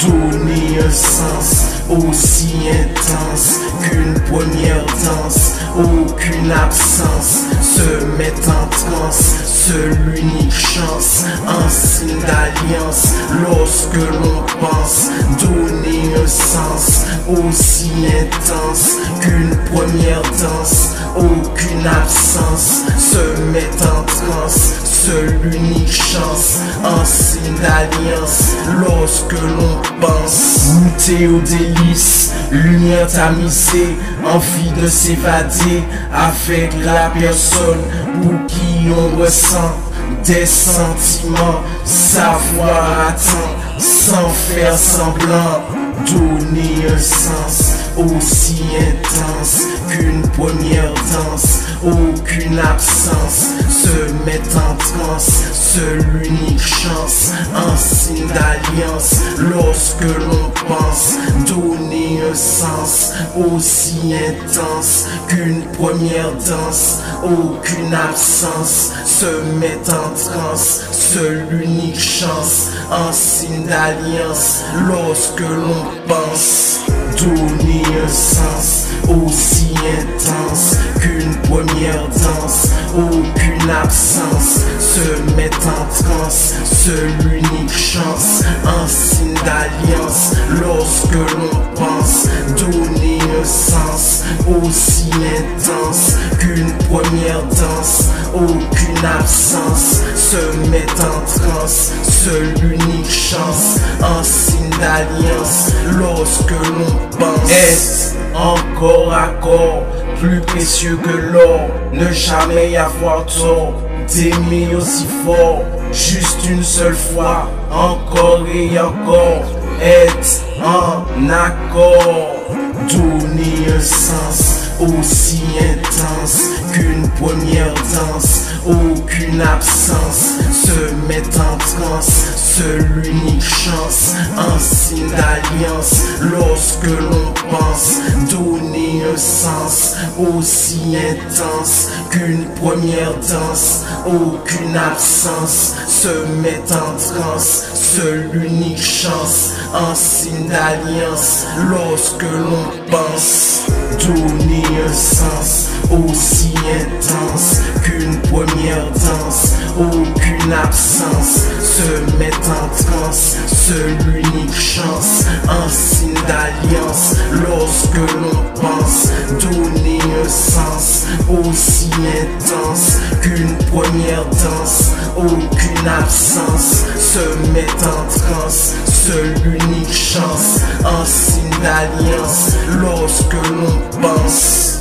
Donner un sens aussi intense qu'une première danse, aucune absence, se mettre en transe, seule unique chance, en signe d'alliance, lorsque l'on pense. Donner un sens aussi intense qu'une première danse, aucune absence, se mettre en transe, seule unique chance, en signe d'alliance, lorsque l'on pense. Goûter aux délices, lumière tamisée, envie de s'évader avec la personne pour qui on ressent des sentiments, savoir attendre sans faire semblant. Donner un sens aussi intense qu'une première danse, aucune absence, se mettre en transe, seule unique chance, en signe d'alliance, lorsque l'on pense. Donner un sens aussi intense qu'une première danse, aucune absence, se mettre en transe, seule unique chance, en signe d'alliance, lorsque l'on pense. Donner un sens aussi intense qu'une première danse, aucune absence, se mettre en transe, seule unique chance, en signe d'alliance, lorsque l'on pense. Donner un sens aussi intense qu'une première danse, aucune absence, se mettre en transe, seule unique chance, en signe d'alliance, lorsque l'on pense. Est encore à corps, plus précieux que l'or, ne jamais y avoir tort, d'aimer aussi fort, juste une seule fois, encore et encore, être en accord. Donner un sens aussi intense qu'une première danse, aucune absence, se mettre en transe, seule unique chance, en signe d'alliance, lorsque l'on pense. Donner un sens aussi intense qu'une première danse, aucune absence, se mettre en transe, seule unique chance, en signe d'alliance, lorsque l'on pense. Donner un sens aussi intense qu'une première danse, aucune absence, se mettre en transe, seule unique chance, en signe d'alliance, lorsque l'on pense. Donner un sens aussi intense qu'une première danse, aucune absence, se mettre en transe, seule unique chance, en signe d'alliance, lorsque l'on pense.